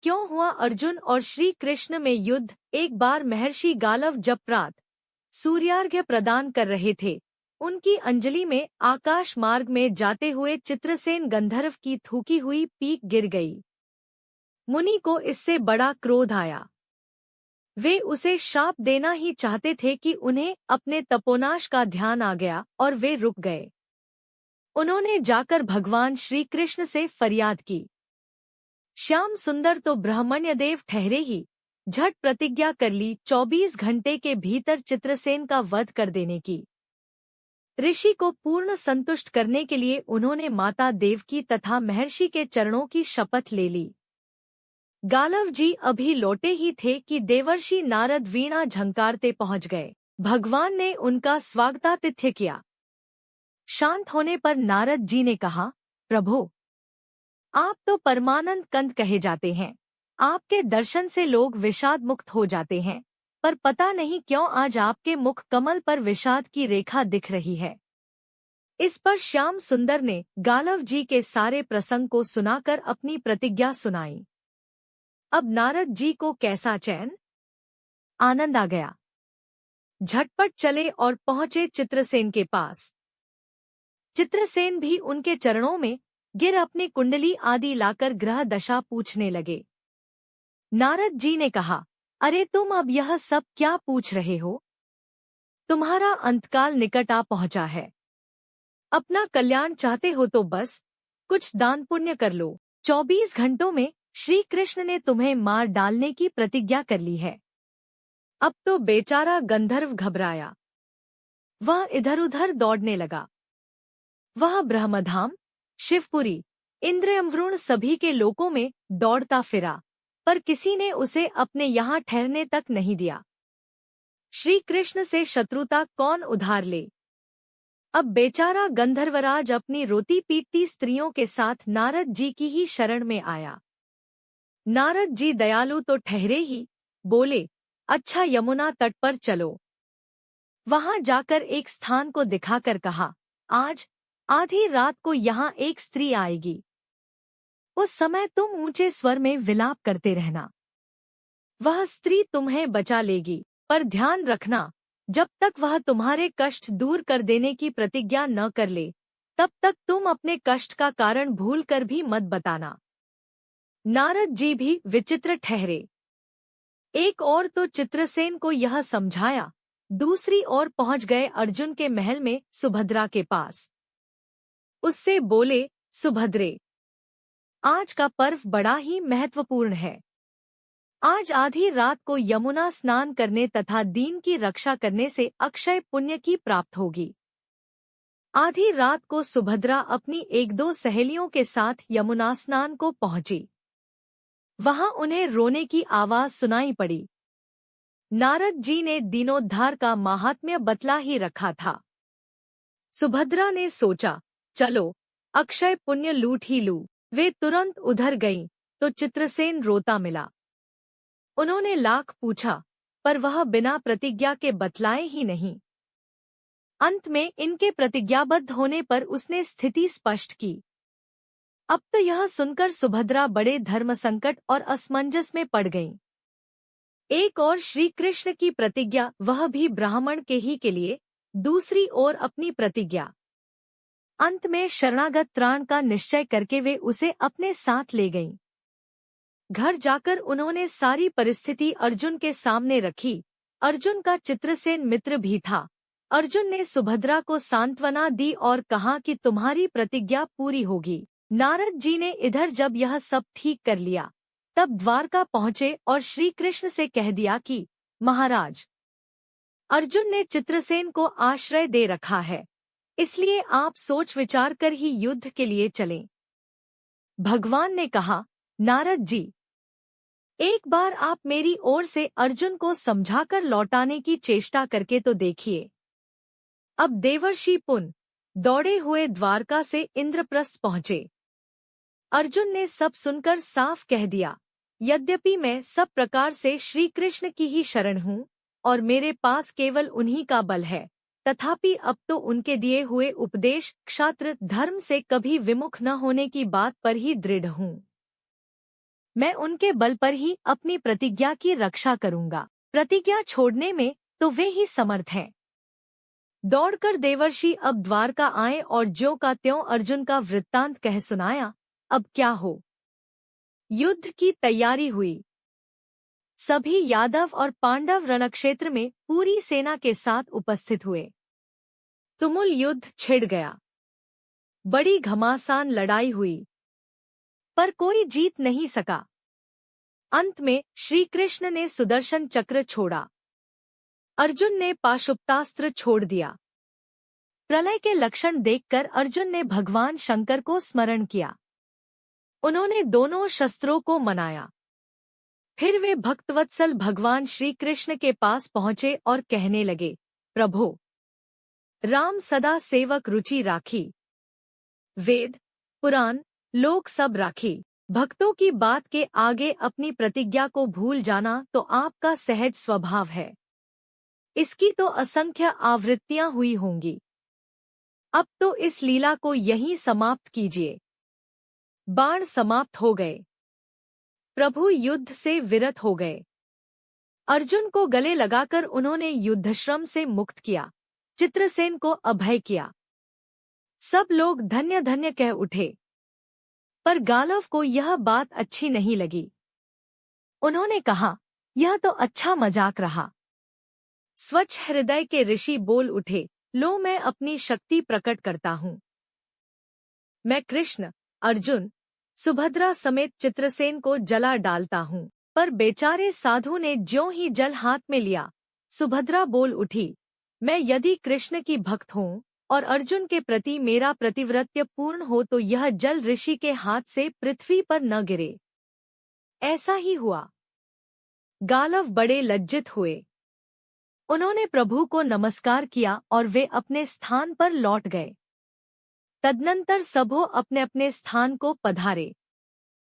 क्यों हुआ अर्जुन और श्री कृष्ण में युद्ध। एक बार महर्षि गालव जब प्रात सूर्यार्घ्य प्रदान कर रहे थे, उनकी अंजलि में आकाश मार्ग में जाते हुए चित्रसेन गंधर्व की थूकी हुई पीक गिर गई। मुनि को इससे बड़ा क्रोध आया। वे उसे शाप देना ही चाहते थे कि उन्हें अपने तपोनाश का ध्यान आ गया और वे रुक गए। उन्होंने जाकर भगवान श्री कृष्ण से फरियाद की। श्याम सुंदर तो ब्रह्मण्यदेव ठहरे ही झट प्रतिज्ञा कर ली 24 घंटे के भीतर चित्रसेन का वध कर देने की। ऋषि को पूर्ण संतुष्ट करने के लिए उन्होंने माता देवकी तथा महर्षि के चरणों की शपथ ले ली। गालव जी अभी लौटे ही थे कि देवर्षि नारद वीणा झंकारते पहुंच गए। भगवान ने उनका स्वागतातिथ्य किया। शांत होने पर नारद जी ने कहा, प्रभो, आप तो परमानंद कंद कहे जाते हैं। आपके दर्शन से लोग विषाद मुक्त हो जाते हैं, पर पता नहीं क्यों आज आपके मुख कमल पर विषाद की रेखा दिख रही है। इस पर श्याम सुंदर ने गालव जी के सारे प्रसंग को सुनाकर अपनी प्रतिज्ञा सुनाई। अब नारद जी को कैसा चैन आनंद आ गया। झटपट चले और पहुंचे चित्रसेन के पास। चित्रसेन भी उनके चरणों में गिर अपनी कुंडली आदि लाकर ग्रह दशा पूछने लगे। नारद जी ने कहा, अरे तुम अब यह सब क्या पूछ रहे हो? तुम्हारा अंतकाल निकट आ पहुंचा है। अपना कल्याण चाहते हो तो बस कुछ दान पुण्य कर लो। 24 घंटों में श्री कृष्ण ने तुम्हें मार डालने की प्रतिज्ञा कर ली है। अब तो बेचारा गंधर्व घबराया। वह इधर उधर दौड़ने लगा। वह ब्रह्मधाम, शिवपुरी, इंद्रयमवरुण सभी के लोकों में दौड़ता फिरा, पर किसी ने उसे अपने यहाँ ठहरने तक नहीं दिया। श्री कृष्ण से शत्रुता कौन उधार ले। अब बेचारा गंधर्वराज अपनी रोती पीटती स्त्रियों के साथ नारद जी की ही शरण में आया। नारद जी दयालु तो ठहरे ही, बोले, अच्छा यमुना तट पर चलो। वहां जाकर एक स्थान को दिखाकर कहा, आज आधी रात को यहाँ एक स्त्री आएगी। उस समय तुम ऊंचे स्वर में विलाप करते रहना। वह स्त्री तुम्हें बचा लेगी, पर ध्यान रखना, जब तक वह तुम्हारे कष्ट दूर कर देने की प्रतिज्ञा न कर ले, तब तक तुम अपने कष्ट का कारण भूलकर भी मत बताना। नारद जी भी विचित्र ठहरे। एक ओर तो चित्रसेन को यह समझाया, दूसरी ओर पहुंच गए अर्जुन के महल में सुभद्रा के पास। उससे बोले, सुभद्रे, आज का पर्व बड़ा ही महत्वपूर्ण है। आज आधी रात को यमुना स्नान करने तथा दीन की रक्षा करने से अक्षय पुण्य की प्राप्त होगी। आधी रात को सुभद्रा अपनी 1-2 सहेलियों के साथ यमुना स्नान को पहुंची। वहां उन्हें रोने की आवाज सुनाई पड़ी। नारद जी ने दीनोद्धार का माहात्म्य बतला ही रखा था। सुभद्रा ने सोचा, चलो अक्षय पुण्य लूट ही लूं। वे तुरंत उधर गईं, तो चित्रसेन रोता मिला। उन्होंने लाख पूछा, पर वह बिना प्रतिज्ञा के बतलाए ही नहीं। अंत में इनके प्रतिज्ञाबद्ध होने पर उसने स्थिति स्पष्ट की। अब तो यह सुनकर सुभद्रा बड़े धर्म संकट और असमंजस में पड़ गईं। एक और श्री कृष्ण की प्रतिज्ञा, वह भी ब्राह्मण के ही के लिए, दूसरी ओर अपनी प्रतिज्ञा। अंत में शरणागत त्राण का निश्चय करके वे उसे अपने साथ ले गईं। घर जाकर उन्होंने सारी परिस्थिति अर्जुन के सामने रखी। अर्जुन का चित्रसेन मित्र भी था। अर्जुन ने सुभद्रा को सांत्वना दी और कहा कि तुम्हारी प्रतिज्ञा पूरी होगी। नारद जी ने इधर जब यह सब ठीक कर लिया, तब द्वारका पहुंचे और श्री कृष्ण से कह दिया कि महाराज, अर्जुन ने चित्रसेन को आश्रय दे रखा है, इसलिए आप सोच विचार कर ही युद्ध के लिए चलें। भगवान ने कहा, नारद जी, एक बार आप मेरी ओर से अर्जुन को समझाकर लौटाने की चेष्टा करके तो देखिए। अब देवर्षि पुन दौड़े हुए द्वारका से इंद्रप्रस्थ पहुंचे। अर्जुन ने सब सुनकर साफ कह दिया, यद्यपि मैं सब प्रकार से श्री कृष्ण की ही शरण हूँ और मेरे पास केवल उन्हीं का बल है, तथापि अब तो उनके दिए हुए उपदेश क्षात्र धर्म से कभी विमुख न होने की बात पर ही दृढ़ हूँ। मैं उनके बल पर ही अपनी प्रतिज्ञा की रक्षा करूंगा। प्रतिज्ञा छोड़ने में तो वे ही समर्थ हैं। दौड़कर देवर्षि अब द्वारका आए और ज्यों का त्यों अर्जुन का वृत्तांत कह सुनाया। अब क्या हो? युद्ध की तैयारी हुई। सभी यादव और पांडव रणक्षेत्र में पूरी सेना के साथ उपस्थित हुए। तुमुल युद्ध छिड़ गया। बड़ी घमासान लड़ाई हुई, पर कोई जीत नहीं सका। अंत में श्री कृष्ण ने सुदर्शन चक्र छोड़ा, अर्जुन ने पाशुपतास्त्र छोड़ दिया। प्रलय के लक्षण देखकर अर्जुन ने भगवान शंकर को स्मरण किया। उन्होंने दोनों शस्त्रों को मनाया। फिर वे भक्तवत्सल भगवान श्री कृष्ण के पास पहुंचे और कहने लगे, प्रभो, राम सदा सेवक रुचि राखी। वेद, पुराण, लोक सब राखी। भक्तों की बात के आगे अपनी प्रतिज्ञा को भूल जाना तो आपका सहज स्वभाव है। इसकी तो असंख्य आवृत्तियां हुई होंगी। अब तो इस लीला को यहीं समाप्त कीजिए। बाण समाप्त हो गए। प्रभु युद्ध से विरत हो गए। अर्जुन को गले लगाकर उन्होंने युद्धश्रम से मुक्त किया, चित्रसेन को अभय किया। सब लोग धन्य धन्य कह उठे। पर गालव को यह बात अच्छी नहीं लगी। उन्होंने कहा, यह तो अच्छा मजाक रहा। स्वच्छ हृदय के ऋषि बोल उठे, लो मैं अपनी शक्ति प्रकट करता हूँ। मैं कृष्ण, अर्जुन, सुभद्रा समेत चित्रसेन को जला डालता हूँ। पर बेचारे साधु ने ज्यों ही जल हाथ में लिया, सुभद्रा बोल उठी, मैं यदि कृष्ण की भक्त हूँ और अर्जुन के प्रति मेरा प्रतिव्रत्य पूर्ण हो तो यह जल ऋषि के हाथ से पृथ्वी पर न गिरे। ऐसा ही हुआ। गालव बड़े लज्जित हुए। उन्होंने प्रभु को नमस्कार किया और वे अपने स्थान पर लौट गए। तदनंतर सबो अपने अपने स्थान को पधारे।